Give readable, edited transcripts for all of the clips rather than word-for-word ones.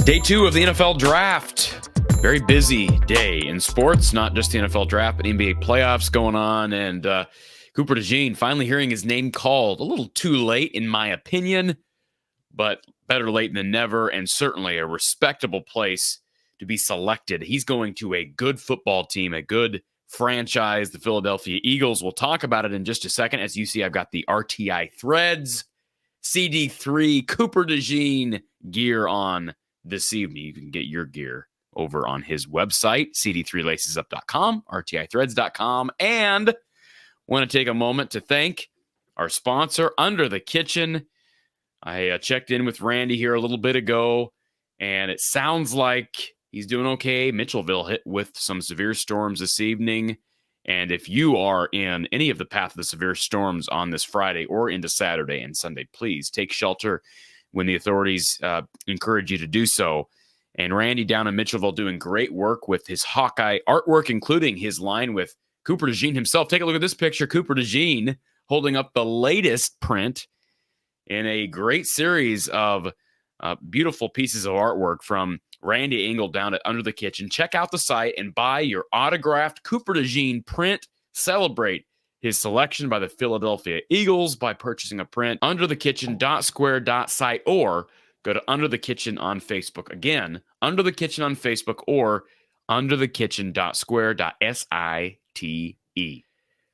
Day 2 of the NFL Draft. Very busy day in sports, not just the NFL Draft, but NBA playoffs going on. And Cooper DeJean finally hearing his name called. A little too late, in my opinion, but better late than never, and certainly a respectable place to be selected. He's going to a good football team, a good franchise, the Philadelphia Eagles. We'll talk about it in just a second. As you see, I've got the RTI Threads CD3 Cooper DeJean gear on this evening. You can get your gear over on his website, cd3lacesup.com, rtithreads.com, and want to take a moment to thank our sponsor, Under the Kitchen. I checked in with Randy here a little bit ago, and it sounds like he's doing okay. Mitchellville hit with some severe storms this evening, and if you are in any of the path of the severe storms on this Friday or into Saturday and Sunday, please take shelter when the authorities encourage you to do so. And Randy down in Mitchellville doing great work with his Hawkeye artwork, including his line with Cooper DeJean himself. Take a look at this picture. Cooper DeJean holding up the latest print in a great series of beautiful pieces of artwork from Randy Engel down at Under the Kitchen. Check out the site and buy your autographed Cooper DeJean print. Celebrate his selection by the Philadelphia Eagles by purchasing a print. Underthekitchen.square.site, or go to Under the Kitchen on Facebook. Again, Under the Kitchen on Facebook, or underthekitchen.square.site.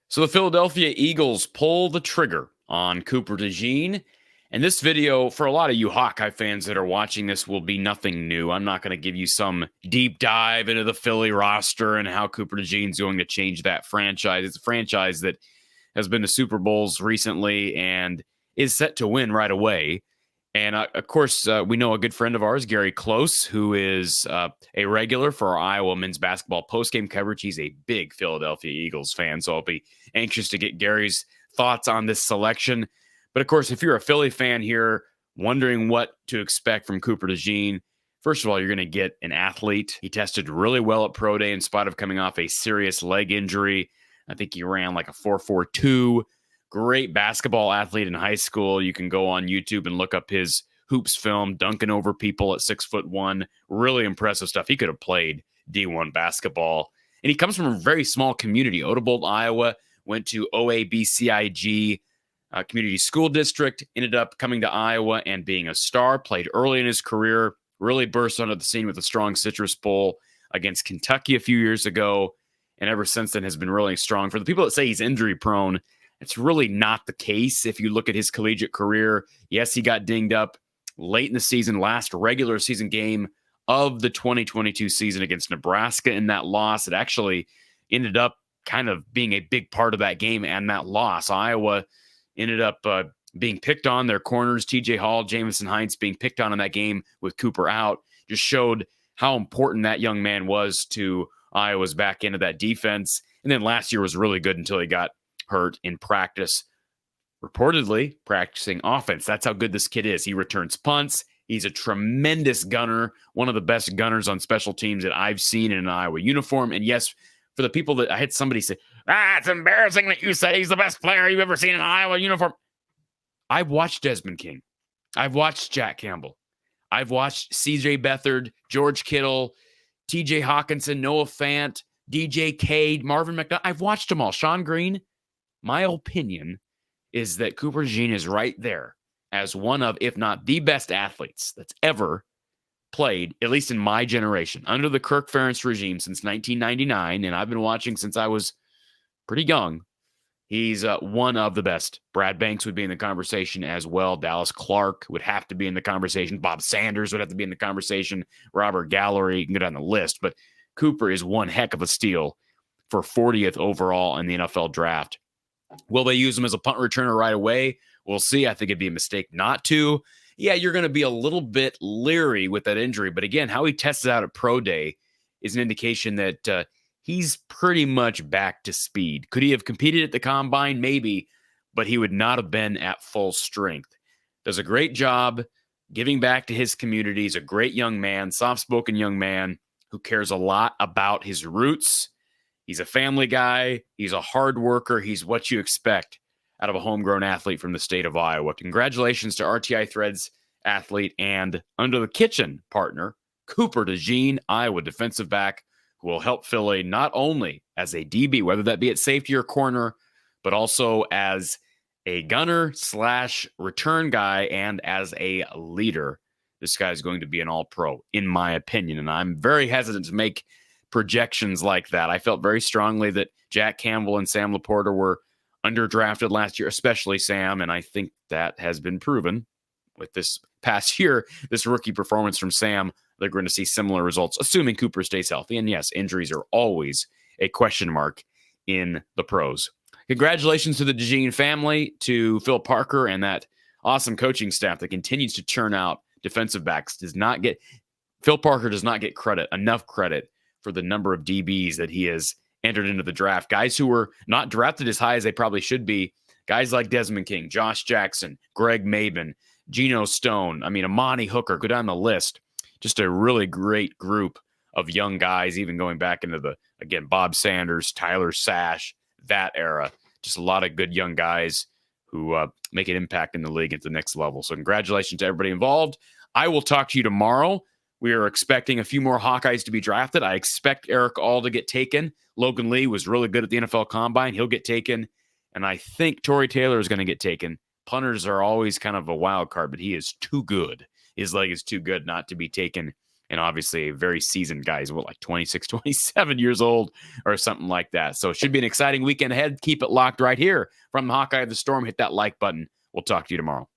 So the Philadelphia Eagles pull the trigger on Cooper DeJean. And this video, for a lot of you Hawkeye fans that are watching this, will be nothing new. I'm not going to give you some deep dive into the Philly roster and how Cooper DeJean's going to change that franchise. It's a franchise that has been to Super Bowls recently and is set to win right away. And, of course, we know a good friend of ours, Gary Close, who is a regular for our Iowa men's basketball postgame coverage. He's a big Philadelphia Eagles fan, so I'll be anxious to get Gary's thoughts on this selection. But, of course, if you're a Philly fan here wondering what to expect from Cooper DeJean, first of all, you're going to get an athlete. He tested really well at Pro Day in spite of coming off a serious leg injury. I think he ran like a 4.42. Great basketball athlete in high school. You can go on YouTube and look up his hoops film, dunking over people at 6'1". Really impressive stuff. He could have played D1 basketball. And he comes from a very small community. Odebolt, Iowa, went to OABCIG Community School District, ended up coming to Iowa and being a star, played early in his career, really burst onto the scene with a strong Citrus Bowl against Kentucky a few years ago, and ever since then has been really strong. For the people that say he's injury prone, it's really not the case. If you look at his collegiate career, yes, he got dinged up late in the season, last regular season game of the 2022 season against Nebraska in that loss. It actually ended up kind of being a big part of that game and that loss. Iowa ended up being picked on. Their corners, TJ Hall, Jamison Hines, being picked on in that game with Cooper out, just showed how important that young man was to Iowa's back end of that defense. And then last year was really good until he got hurt in practice, reportedly practicing offense. That's how good this kid is. He returns punts. He's a tremendous gunner, one of the best gunners on special teams that I've seen in an Iowa uniform. And yes, for the people that I had somebody say, it's embarrassing that you said he's the best player you've ever seen in an Iowa uniform. I've watched Desmond King. I've watched Jack Campbell. I've watched CJ Beathard, George Kittle, TJ Hawkinson, Noah Fant, DJ Cade, Marvin McDonald. I've watched them all. Sean Green. My opinion is that Cooper DeJean is right there as one of, if not the best athletes that's ever played, at least in my generation, under the Kirk Ferentz regime since 1999, and I've been watching since I was pretty young. He's one of the best. Brad Banks would be in the conversation as well. Dallas Clark would have to be in the conversation. Bob Sanders would have to be in the conversation. Robert Gallery, you can go down the list. But Cooper is one heck of a steal for 40th overall in the NFL draft. Will they use him as a punt returner right away? We'll see. I think it'd be a mistake not to. Yeah, you're going to be a little bit leery with that injury. But again, how he tested out at Pro Day is an indication that he's pretty much back to speed. Could he have competed at the Combine? Maybe, but he would not have been at full strength. Does a great job giving back to his community. He's a great young man, soft-spoken young man who cares a lot about his roots. He's a family guy. He's a hard worker. He's what you expect out of a homegrown athlete from the state of Iowa. Congratulations to RTI Threads athlete and Under the Kitchen partner, Cooper DeJean, Iowa defensive back, who will help Philly not only as a DB, whether that be at safety or corner, but also as a gunner / return guy and as a leader. This guy is going to be an all-pro, in my opinion, and I'm very hesitant to make projections like that. I felt very strongly that Jack Campbell and Sam Laporta were underdrafted last year, especially Sam, and I think that has been proven with this past year, this rookie performance from Sam. They're going to see similar results, assuming Cooper stays healthy. And yes, injuries are always a question mark in the pros. Congratulations to the DeJean family, to Phil Parker and that awesome coaching staff that continues to churn out defensive backs. Phil Parker does not get enough credit for the number of DBs that he has entered into the draft. Guys who were not drafted as high as they probably should be. Guys like Desmond King, Josh Jackson, Greg Maben, Geno Stone, Amani Hooker, go down the list. Just a really great group of young guys, even going back into Bob Sanders, Tyler Sash, that era. Just a lot of good young guys who make an impact in the league at the next level. So congratulations to everybody involved. I will talk to you tomorrow. We are expecting a few more Hawkeyes to be drafted. I expect Eric All to get taken. Logan Lee was really good at the NFL Combine. He'll get taken. And I think Torrey Taylor is going to get taken. Punters are always kind of a wild card, but he is too good. His leg is too good not to be taken. And obviously a very seasoned guy. He's 26, 27 years old or something like that. So it should be an exciting weekend ahead. Keep it locked right here from the Hawkeye of the Storm. Hit that like button. We'll talk to you tomorrow.